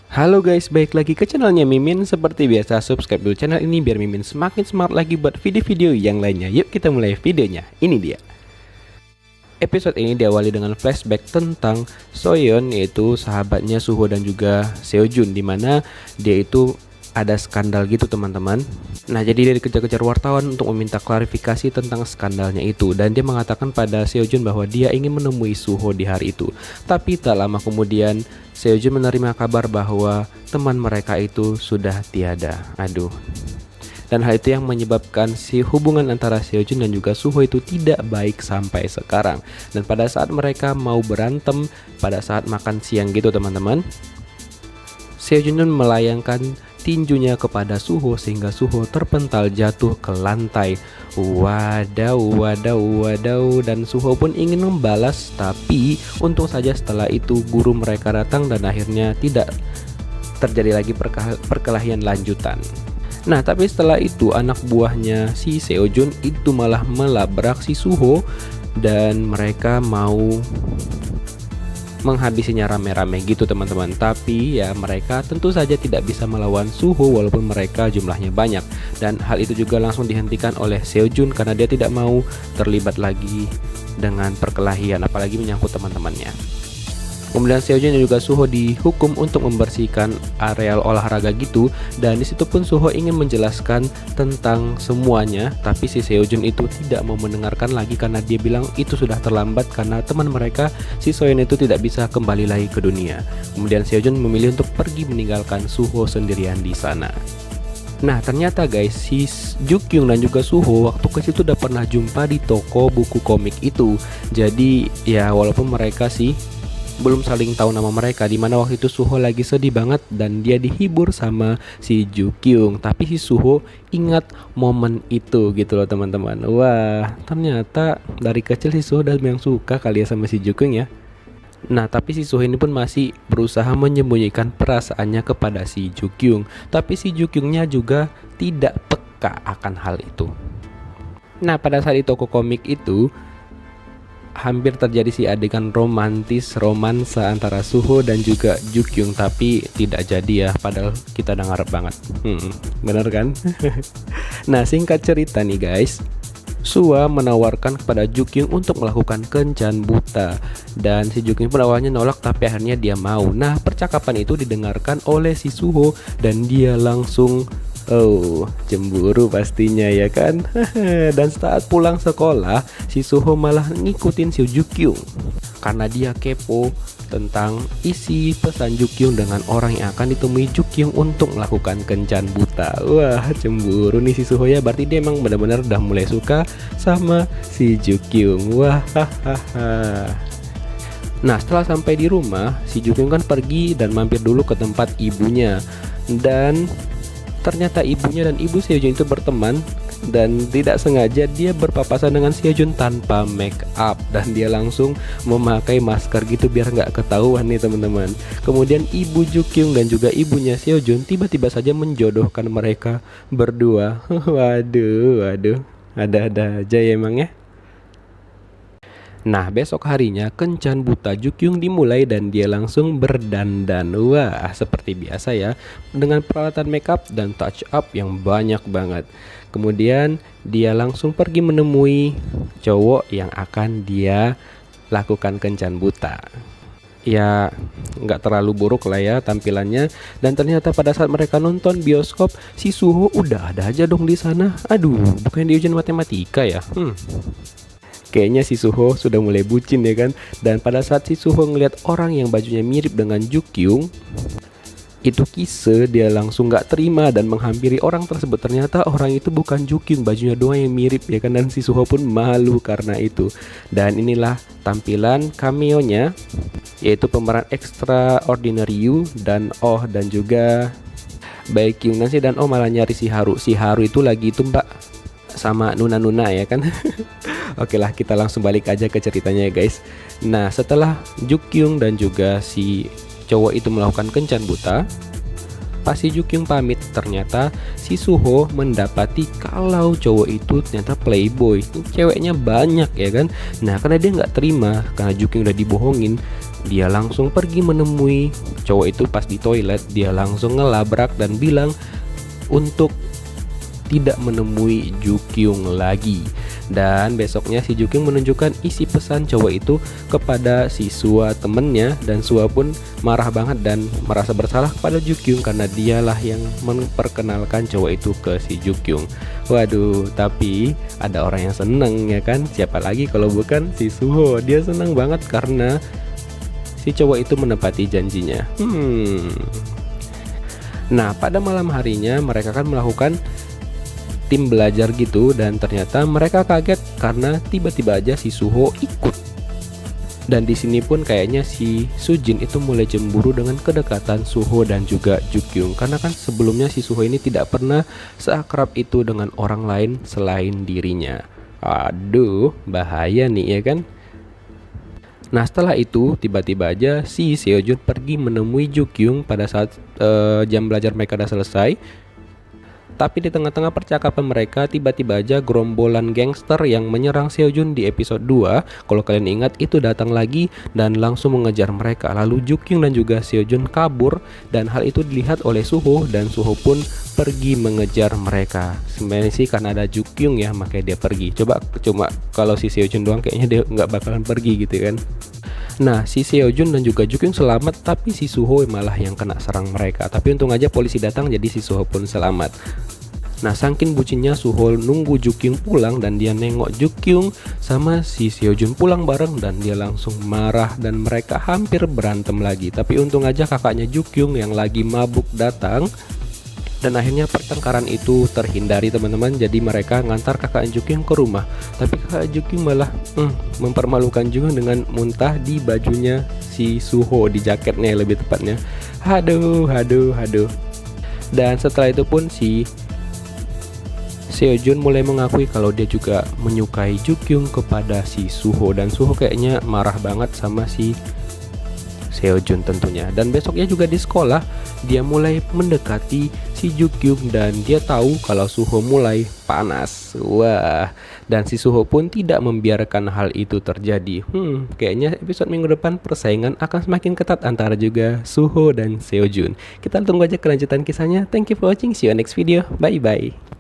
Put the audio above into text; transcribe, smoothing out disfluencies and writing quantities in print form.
Halo guys, balik lagi ke channelnya Mimin. Seperti biasa, subscribe dulu channel ini biar Mimin semakin semangat lagi buat video-video yang lainnya. Yuk kita mulai videonya. Ini dia. Episode ini diawali dengan flashback tentang Soyeon, yaitu sahabatnya Suho dan juga Seojun, dimana dia itu ada skandal gitu teman-teman. Nah, jadi dia dikejar-kejar wartawan untuk meminta klarifikasi tentang skandalnya itu, dan dia mengatakan pada Seojun bahwa dia ingin menemui Suho di hari itu. Tapi tak lama kemudian Seojun menerima kabar bahwa teman mereka itu sudah tiada. Aduh. Dan hal itu yang menyebabkan si hubungan antara Seojun dan juga Suho itu tidak baik sampai sekarang. Dan pada saat mereka mau berantem, pada saat makan siang gitu teman-teman, Seojun melayangkan tinjunya kepada Suho sehingga Suho terpental jatuh ke lantai. Wadaw, wadaw, wadaw. Dan Suho pun ingin membalas, tapi untung saja setelah itu guru mereka datang dan akhirnya tidak terjadi lagi perkelahian lanjutan. Nah, tapi setelah itu anak buahnya si Seojun itu malah melabrak si Suho dan mereka mau menghabisinya rame-rame gitu teman-teman. Tapi ya mereka tentu saja tidak bisa melawan Suho walaupun mereka jumlahnya banyak. Dan hal itu juga langsung dihentikan oleh Seojun karena dia tidak mau terlibat lagi dengan perkelahian apalagi menyangkut teman-temannya. Kemudian Seojun dan juga Suho dihukum untuk membersihkan areal olahraga gitu, dan disitu pun Suho ingin menjelaskan tentang semuanya, tapi si Seojun itu tidak mau mendengarkan lagi karena dia bilang itu sudah terlambat karena teman mereka si Soyeon itu tidak bisa kembali lagi ke dunia. Kemudian Seojun memilih untuk pergi meninggalkan Suho sendirian di sana. Nah, ternyata guys, si Jukyung dan juga Suho waktu kecil itu udah pernah jumpa di toko buku komik itu. Jadi ya walaupun mereka sih belum saling tahu nama mereka, dimana waktu itu Suho lagi sedih banget dan dia dihibur sama si Jukyung, tapi si Suho ingat momen itu gitu loh teman-teman. Wah, ternyata dari kecil si Suho udah memang suka kali ya sama si Jukyung ya. Nah, tapi si Suho ini pun masih berusaha menyembunyikan perasaannya kepada si Jukyung, tapi si Jukyungnya juga tidak peka akan hal itu. Nah, pada saat di toko komik itu hampir terjadi si adegan romansa antara Suho dan juga Jukyung, tapi tidak jadi ya, padahal kita udah ngarep banget. Bener kan? Nah, singkat cerita nih guys, Suwa menawarkan kepada Jukyung untuk melakukan kencan buta, dan si Jukyung pun awalnya nolak tapi akhirnya dia mau. Nah, percakapan itu didengarkan oleh si Suho dan dia langsung cemburu pastinya ya kan. Dan saat pulang sekolah, si Suho malah ngikutin si Jukyung karena dia kepo tentang isi pesan Jukyung dengan orang yang akan ditemui Jukyung untuk melakukan kencan buta. Wah, cemburu nih si Suho ya, berarti dia emang benar-benar udah mulai suka sama si Jukyung. Wah, hahaha. Nah, setelah sampai di rumah, si Jukyung kan pergi dan mampir dulu ke tempat ibunya, dan ternyata ibunya dan ibu Seojun itu berteman, dan tidak sengaja dia berpapasan dengan Seojun tanpa make up, dan dia langsung memakai masker gitu biar nggak ketahuan nih teman-teman. Kemudian ibu Jukyung dan juga ibunya Seojun tiba-tiba saja menjodohkan mereka berdua. Waduh, ada-ada aja ya emang ya. Nah, besok harinya kencan buta Jukyung dimulai dan dia langsung berdandan. Wah, seperti biasa ya, dengan peralatan makeup dan touch up yang banyak banget. Kemudian dia langsung pergi menemui cowok yang akan dia lakukan kencan buta. Ya, nggak terlalu buruk lah ya tampilannya. Dan ternyata pada saat mereka nonton bioskop, si Suho udah ada aja dong di sana. Aduh, bukan di ujian matematika ya? Kayaknya si Suho sudah mulai bucin ya kan. Dan pada saat si Suho ngeliat orang yang bajunya mirip dengan Jukyung itu Kise, dia langsung gak terima dan menghampiri orang tersebut. Ternyata orang itu bukan Jukyung, bajunya doang yang mirip ya kan. Dan si Suho pun malu karena itu. Dan inilah tampilan cameo-nya, yaitu pemeran Extraordinary You dan Oh, dan juga Baekhyun. Nanti dan Oh malah nyari si Haru. Si Haru itu lagi itu mbak sama Nuna ya kan. Oke lah, kita langsung balik aja ke ceritanya ya guys. Nah, setelah Jukyung dan juga si cowok itu melakukan kencan buta, Pas si Jukyung pamit, ternyata si Suho mendapati kalau cowok itu ternyata playboy, ceweknya banyak ya kan. Nah karena dia nggak terima, karena Jukyung udah dibohongin, dia langsung pergi menemui cowok itu pas di toilet. Dia langsung ngelabrak dan bilang untuk tidak menemui Jukyung lagi. Dan besoknya si Jukyung menunjukkan isi pesan cowok itu kepada si Sua temennya, dan Sua pun marah banget dan merasa bersalah kepada Jukyung karena dialah yang memperkenalkan cowok itu ke si Jukyung. Waduh, tapi ada orang yang seneng ya kan, siapa lagi kalau bukan si Suho. Dia seneng banget karena si cowok itu menepati janjinya. Nah pada malam harinya mereka kan melakukan tim belajar gitu, dan ternyata mereka kaget karena tiba-tiba aja si Suho ikut. Dan di sini pun kayaknya si Sujin itu mulai cemburu dengan kedekatan Suho dan juga Jukyung, karena kan sebelumnya si Suho ini tidak pernah seakrab itu dengan orang lain selain dirinya. Aduh, bahaya nih ya kan. Nah setelah itu tiba-tiba aja si Seojun pergi menemui Jukyung pada saat jam belajar mereka udah selesai. Tapi di tengah-tengah percakapan mereka tiba-tiba aja gerombolan gangster yang menyerang Seojun di episode 2, kalau kalian ingat, itu datang lagi dan langsung mengejar mereka. Lalu Jukyung dan juga Seojun kabur, dan hal itu dilihat oleh Suho, dan Suho pun pergi mengejar mereka. Sebenarnya sih karena ada Jukyung ya makanya dia pergi. Cuma kalau si Seojun doang kayaknya dia nggak bakalan pergi gitu kan. Nah si Seojun dan juga Jukyung selamat, tapi si Suho malah yang kena serang mereka. Tapi untung aja polisi datang, jadi si Suho pun selamat. Nah saking bucinnya Suho nunggu Jukyung pulang, dan dia nengok Jukyung sama si Seojun pulang bareng, dan dia langsung marah dan mereka hampir berantem lagi. Tapi untung aja kakaknya Jukyung yang lagi mabuk datang, dan akhirnya pertengkaran itu terhindari teman-teman. Jadi mereka ngantar kakak Jukyung ke rumah, tapi kakak Jukyung malah mempermalukan juga dengan muntah di bajunya si Suho, di jaketnya lebih tepatnya. Aduh. Dan setelah itu pun si Seojun mulai mengakui kalau dia juga menyukai Jukyung kepada si Suho, dan Suho kayaknya marah banget sama si Seojun tentunya. Dan besoknya juga di sekolah dia mulai mendekati si Jukyung, dan dia tahu kalau Suho mulai panas. Wah, dan si Suho pun tidak membiarkan hal itu terjadi. Kayaknya episode minggu depan persaingan akan semakin ketat antara juga Suho dan Seojun. Kita tunggu aja kelanjutan kisahnya. Thank you for watching, see you next video, bye bye.